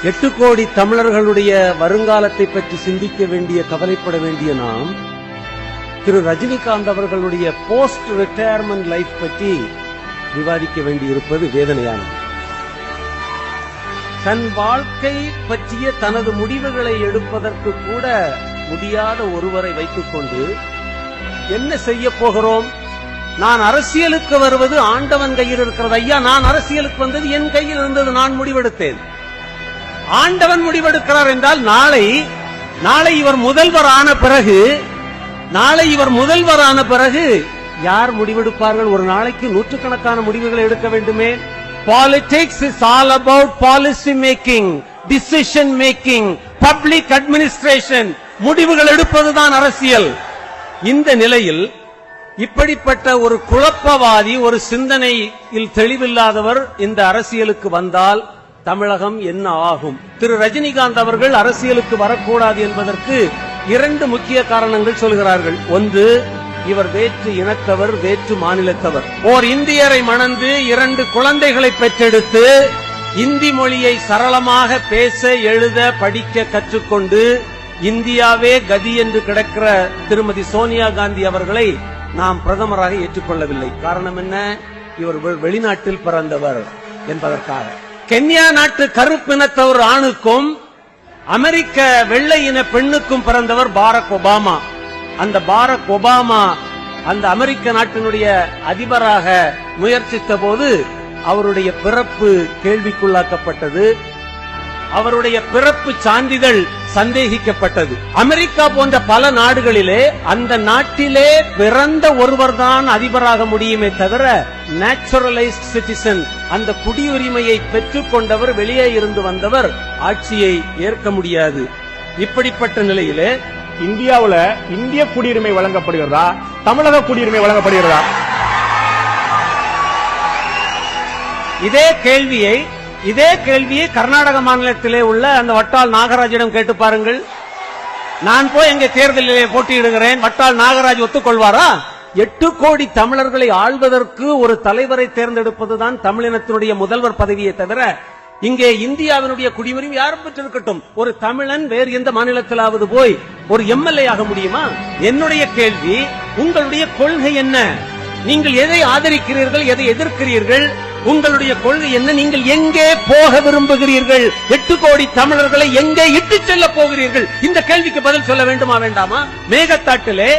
8 கோடி தமிழர்களுடைய வருங்காலத்தை பற்றி சிந்திக்க வேண்டிய, கவலைப்பட வேண்டிய நாம் திரு ரஜினிகாந்த் அவர்களுடைய போஸ்ட் ரிட்டையர்மெண்ட் லைஃப் பற்றி விவாதிக்க வேண்டியிருப்பது வேதனையானது. தன் வாழ்க்கை பற்றிய தனது முடிவுகளை எடுப்பதற்கு கூட முடியாத ஒருவரை வைத்துக் கொண்டு என்ன செய்ய போகிறோம்? நான் அரசியலுக்கு வருவது ஆண்டவன் கையில் இருக்கிறது. ஐயா, நான் அரசியலுக்கு வந்தது என் கையில் இருந்தது, நான் முடிவெடுத்தேன். ஆண்டவன் முடிவெடுக்கிறார் என்றால் நாளை இவர் முதல்வரான பிறகு யார் முடிவெடுப்பார்கள்? ஒரு நாளைக்கு நூற்றுக்கணக்கான முடிவுகளை எடுக்க வேண்டுமே. Politics is all about policy making, decision making, public administration. முடிவுகள் எடுப்பதுதான் அரசியல். இந்த நிலையில் இப்படிப்பட்ட ஒரு குழப்பவாதி, ஒரு சிந்தனையில் தெளிவில்லாதவர் இந்த அரசியலுக்கு வந்தால் தமிழகம் என்ன ஆகும்? திரு ரஜினிகாந்த் அவர்கள் அரசியலுக்கு வரக்கூடாது என்பதற்கு 2 முக்கிய காரணங்கள் சொல்கிறார்கள். ஒன்று, இவர் வேற்று இனத்தவர், வேற்று மாநிலத்தவர். ஓர் இந்தியரை மணந்து 2 குழந்தைகளை பெற்றெடுத்து இந்தி மொழியை சரளமாக பேச, எழுத, படிக்க கற்றுக்கொண்டு இந்தியாவே கதி என்று கிடக்கிற திருமதி சோனியா காந்தி அவர்களை நாம் பிரதமராக ஏற்றுக்கொள்ளவில்லை. காரணம் என்ன? இவர் வெளிநாட்டில் பிறந்தவர் என்பதற்காக. கென்யா நாட்டு கருப்பினத்தவர் ஆணுக்கும் அமெரிக்க வெள்ளை இன பெண்ணுக்கும் பிறந்தவர் பாரக் ஒபாமா. அந்த பாரக் ஒபாமா அந்த அமெரிக்க நாட்டினுடைய அதிபராக முயற்சித்த போது அவருடைய பிறப்பு கேள்விக்குள்ளாக்கப்பட்டது. அவருடைய பிறப்பு சான்றிதழ் சந்தேகிக்கப்பட்டது. அமெரிக்கா போன்ற பல நாடுகளிலே அந்த நாட்டிலே பிறந்த ஒருவர் தான் அதிபராக முடியுமே தவிர நேச்சுரலைஸ்ட் சிட்டிசன், அந்த குடியுரிமையை பெற்றுக் கொண்டவர், வெளியே இருந்து வந்தவர் ஆட்சியை ஏற்க முடியாது. இப்படிப்பட்ட நிலையிலே இந்தியாவுல இந்திய குடியுரிமை வழங்கப்படுகிறதா, தமிழக குடியுரிமை வழங்கப்படுகிறதா? இதே கேள்வியை கர்நாடக மாநிலத்திலே உள்ள அந்த வட்டால் நாகராஜிடம் கேட்டு பாருங்கள். நான் போய் எங்க தேர்தலிலே போட்டியிடுகிறேன், வட்டால் நாகராஜ் ஒத்துக்கொள்வாரா? 8 கோடி தமிழர்களை ஆள்வதற்கு ஒரு தலைவரை தேர்ந்தெடுப்பதுதான் தமிழினத்தினுடைய முதல்வர் பதவியை தவிர, இங்கே இந்தியாவினுடைய குடியுரிமை யாரும் பெற்றிருக்கட்டும், ஒரு தமிழன் வேறு எந்த மாநிலத்திலாவது போய் ஒரு எம்எல்ஏ ஆக முடியுமா? என்னுடைய கேள்வி, உங்களுடைய கொள்கை என்ன? நீங்கள் எதை ஆதரிக்கிறீர்கள், எதை எதிர்க்கிறீர்கள்? உங்களுடைய கொள்கை என்ன? நீங்கள் எங்கே போக விரும்புகிறீர்கள்? 8 கோடி தமிழர்களை எங்கே இட்டு செல்ல போகிறீர்கள்? இந்த கேள்விக்கு பதில் சொல்ல வேண்டுமா வேண்டாமா? மேகத்தாட்டிலே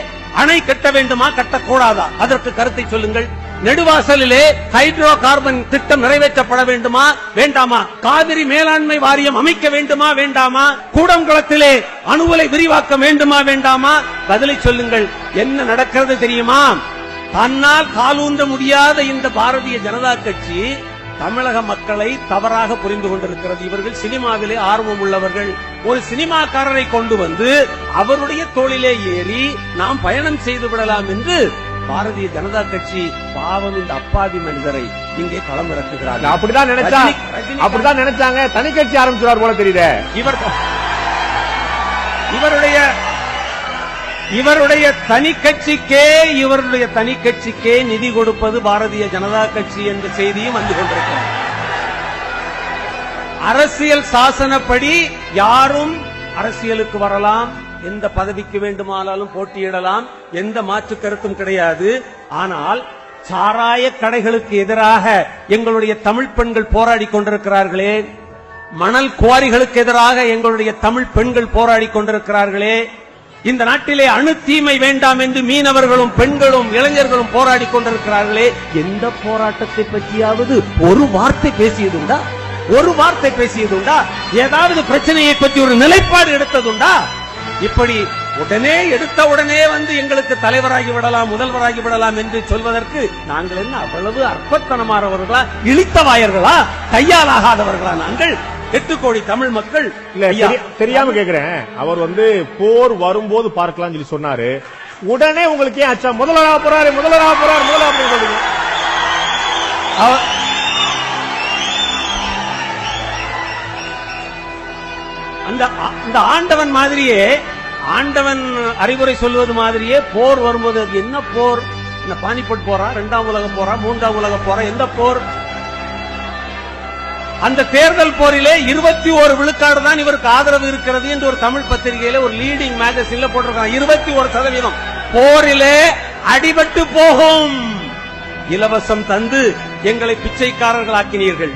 அணை கட்ட வேண்டுமா, கட்டக்கூடாதா? அதற்கு கருத்தை சொல்லுங்கள். நெடுவாசலிலே ஹைட்ரோ கார்பன் திட்டம் நிறைவேற்றப்பட வேண்டுமா வேண்டாமா? காவிரி மேலாண்மை வாரியம் அமைக்க வேண்டுமா வேண்டாமா? கூடங்குளத்திலே அணுகுலை விரிவாக்க வேண்டுமா வேண்டாமா? பதிலை சொல்லுங்கள். என்ன நடக்கிறது தெரியுமா? தன்னால் காலூன்ற முடியாத இந்த பாரதிய ஜனதா கட்சி தமிழக மக்களை தவறாக புரிந்து கொண்டிருக்கிறது. இவர்கள் சினிமாவிலே ஆர்வம் உள்ளவர்கள். ஒரு சினிமாக்காரரை கொண்டு வந்து அவருடைய தோளிலே ஏறி நாம் பயணம் செய்து விடலாம் என்று பாரதிய ஜனதா கட்சி பாவம் இந்த அப்பாவி மனிதரை இங்கே களமிறக்குகிறார்கள். அப்படிதான் நினைச்சாங்க. தனி கட்சி ஆரம்பிச்சார் போல தெரியுது. இவருடைய தனி கட்சிக்கே நிதி கொடுப்பது பாரதிய ஜனதா கட்சி என்ற செய்தியும் வந்து கொண்டிருக்கிறது. அரசியல் சாசனப்படி யாரும் அரசியலுக்கு வரலாம், எந்த பதவிக்கு வேண்டுமானாலும் போட்டியிடலாம், எந்த மாற்று கருத்தும் கிடையாது. ஆனால் சாராய கடைகளுக்கு எதிராக எங்களுடைய தமிழ் பெண்கள் போராடி கொண்டிருக்கிறார்களே, மணல் குவாரிகளுக்கு எதிராக எங்களுடைய தமிழ் பெண்கள் போராடி கொண்டிருக்கிறார்களே, இந்த நாட்டிலே அணு தீமை வேண்டாம் என்று மீனவர்களும் பெண்களும் இளைஞர்களும் போராடி கொண்டிருக்கிறார்களே, எந்த போராட்டத்தை பற்றியாவது ஒரு வார்த்தை பேசியதுண்டா? ஏதாவது பிரச்சனையை பற்றி ஒரு நிலைப்பாடு எடுத்ததுண்டா? இப்படி உடனே வந்து எங்களுக்கு தலைவராகி விடலாம், முதல்வராகி விடலாம் என்று சொல்வதற்கு நாங்கள் என்ன அவ்வளவு அற்பத்தனமானவர்களா, இழித்தவாயர்களா, கையாலாகாதவர்களா? நாங்கள் 8 கோடி தமிழ் மக்கள் தெரியாம கேக்குறேன். அவர் போர் வரும்போது பார்க்கலாம் சொல்லி சொன்னாரு. உடனே உங்களுக்கு ஏன் அச்சா முதல்வராக போறாரு? அந்த ஆண்டவன் மாதிரியே, ஆண்டவன் அறிவுரை சொல்வது மாதிரியே போர் வரும்போது அது என்ன போர்? இந்த பானிபட் போரா, 2ஆம் உலக போரா, 3ஆம் உலக போரா? எந்த போர்? அந்த தேர்தல் போரிலே 21 விழுக்காடு தான் இவருக்கு ஆதரவு இருக்கிறது என்று ஒரு தமிழ் பத்திரிகையில ஒரு லீடிங் மேகசின்ல போட்டிருக்காங்க. 21% போரிலே அடிபட்டு போகும். இலவசம் தந்து எங்களை பிச்சைக்காரர்களாக்கினீர்கள்.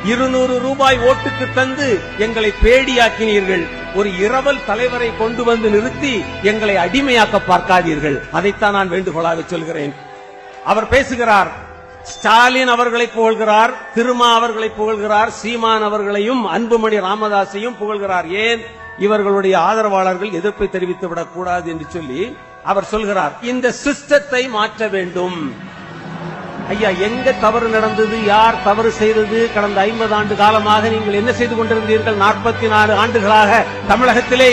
200 ரூபாய் ஓட்டுக்கு தந்து எங்களை பேடியாக்கினீர்கள். ஒரு இரவல் தலைவரை கொண்டு வந்து நிறுத்தி எங்களை அடிமையாக்க பார்க்காதீர்கள். அதைத்தான் நான் வேண்டுகோளாக சொல்கிறேன். அவர் பேசுகிறார், ஸ்டாலின் அவர்களை புகழ்கிறார், திருமா அவர்களை புகழ்கிறார், சீமான் அவர்களையும் அன்புமணி ராமதாசையும் புகழ்கிறார். ஏன்? இவர்களுடைய ஆதரவாளர்கள் எதிர்ப்பை தெரிவித்துவிடக் கூடாது என்று சொல்லி அவர் சொல்கிறார், இந்த சிஸ்டத்தை மாற்ற வேண்டும். ஐயா, எங்க தவறு நடந்தது? யார் தவறு செய்தது? கடந்த 50 ஆண்டு காலமாக நீங்கள் என்ன செய்து கொண்டிருந்தீர்கள்? 44 ஆண்டுகளாக தமிழகத்திலே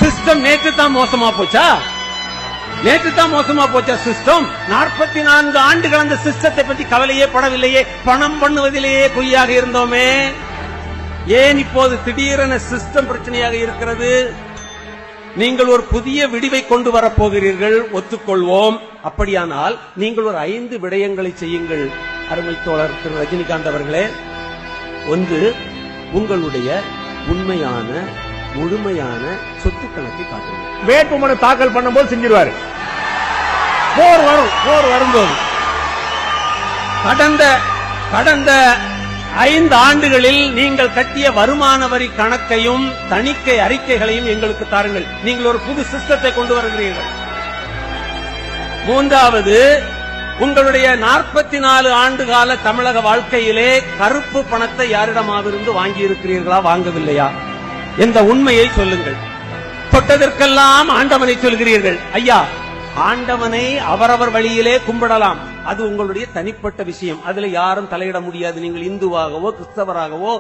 சிஸ்டம் நேற்று தான் மோசமா போச்சா? நேற்று தான் மோசமா போச்சா சிஸ்டம்? 44 ஆண்டுகள் அந்த சிஸ்டத்தை பற்றி கவலையே படவில்லையே, பணம் பண்ணுவதிலேயே குறியாக இருந்தோமே. ஏன் இப்போது திடீரென சிஸ்டம் பிரச்சனையாக இருக்கிறது? நீங்கள் ஒரு புதிய விடிவை கொண்டு வரப்போகிறீர்கள், ஒத்துக்கொள்வோம். அப்படியானால் நீங்கள் ஒரு 5 விடயங்களை செய்யுங்கள் அருமை தோழர் திரு ரஜினிகாந்த் அவர்களே. ஒன்று, உங்களுடைய உண்மையான முழுமையான சொத்து கணக்கை காட்டுங்கள். வேட்புமனு தாக்கல் பண்ணும்போது செஞ்சிருவாரு. போர் வரும்போது கடந்த 5 ஆண்டுகளில் நீங்கள் கட்டிய வருமான வரி கணக்கையும் தணிக்கை அறிக்கைகளையும் எங்களுக்கு தாருங்கள். நீங்கள் ஒரு புது சிஸ்டத்தை கொண்டு வருகிறீர்கள். மூன்றாவது, உங்களுடைய 44 ஆண்டு கால தமிழக வாழ்க்கையிலே கருப்பு பணத்தை யாரிடமாவிருந்து வாங்கி இருக்கிறீர்களா, வாங்கவில்லையா என்ற உண்மையை சொல்லுங்கள். தொட்டதற்கெல்லாம் ஆண்டவனை சொல்கிறீர்கள். ஐயா, ஆண்டவனை அவரவர் வழியிலே கும்பிடலாம், அது உங்களுடைய தனிப்பட்ட விஷயம். அதுல யாரும் தலையிட முடியாது. நீங்கள் இந்துவாகவோ கிறிஸ்தவராகவோ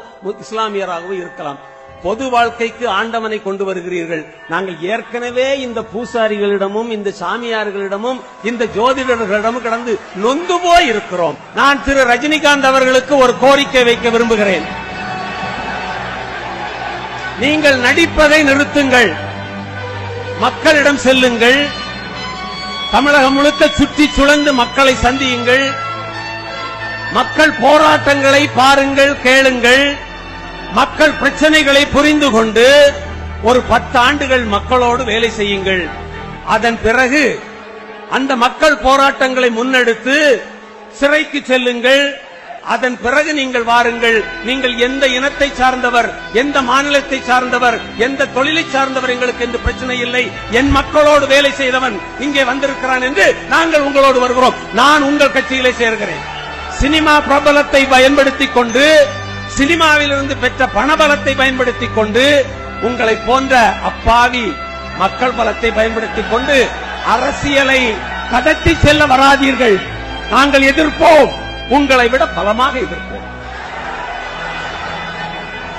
இஸ்லாமியராகவோ இருக்கலாம். பொது வாழ்க்கைக்கு ஆண்டவனை கொண்டு வருகிறீர்கள். நாங்கள் ஏற்கனவே இந்த பூசாரிகளிடமும் இந்த சாமியார்களிடமும் இந்த ஜோதிடர்களிடமும் கடந்து நொந்து போய் இருக்கிறோம். நான் திரு ரஜினிகாந்த் அவர்களுக்கு ஒரு கோரிக்கை வைக்க விரும்புகிறேன். நீங்கள் நடிப்பதை நிறுத்துங்கள், மக்களிடம் செல்லுங்கள், தமிழகம் முழுக்க சுற்றி சுழந்து மக்களை சந்தியுங்கள், மக்கள் போராட்டங்களை பாருங்கள், கேளுங்கள், மக்கள் பிரச்சனைகளை புரிந்து கொண்டு ஒரு 10 ஆண்டுகள் மக்களோடு வேலை செய்யுங்கள். அதன் பிறகு அந்த மக்கள் போராட்டங்களை முன்னெடுத்து சிறைக்கு செல்லுங்கள். அதன் பிறகு நீங்கள் வாருங்கள். நீங்கள் எந்த இனத்தை சார்ந்தவர், எந்த மாநிலத்தை சார்ந்தவர், எந்த தொழிலை சார்ந்தவர், எங்களுக்கு எந்த பிரச்சனை இல்லை. என் மக்களோடு வேலை செய்தவன் இங்கே வந்திருக்கிறான் என்று நாங்கள் உங்களோடு வருகிறோம். நான் உங்கள் கட்சியிலே சேர்கிறேன். சினிமா பிரபலத்தை பயன்படுத்திக் கொண்டு, சினிமாவிலிருந்து பெற்ற பணபலத்தை பயன்படுத்திக் கொண்டு, உங்களை போன்ற அப்பாவி மக்கள் பலத்தை பயன்படுத்திக் கொண்டு அரசியலை கடத்தி செல்ல வராதீர்கள். நாங்கள் எதிர்ப்போம், உங்களை விட பலமாக எதிர்ப்போம்.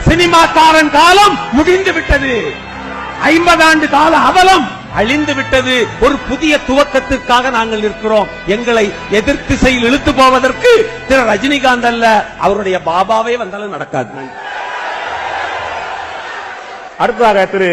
சினிமாக்காரன் காலம் முடிந்து விட்டது. 50 ஆண்டு கால அவலம் அழிந்து விட்டது. ஒரு புதிய துவக்கத்திற்காக நாங்கள் இருக்கிறோம். எங்களை எதிர் திசையில் இழுத்து போவதற்கு திரு ரஜினிகாந்த் அல்ல, அவருடைய பாபாவே வந்தாலும் நடக்காது. அடுத்ததாக திரு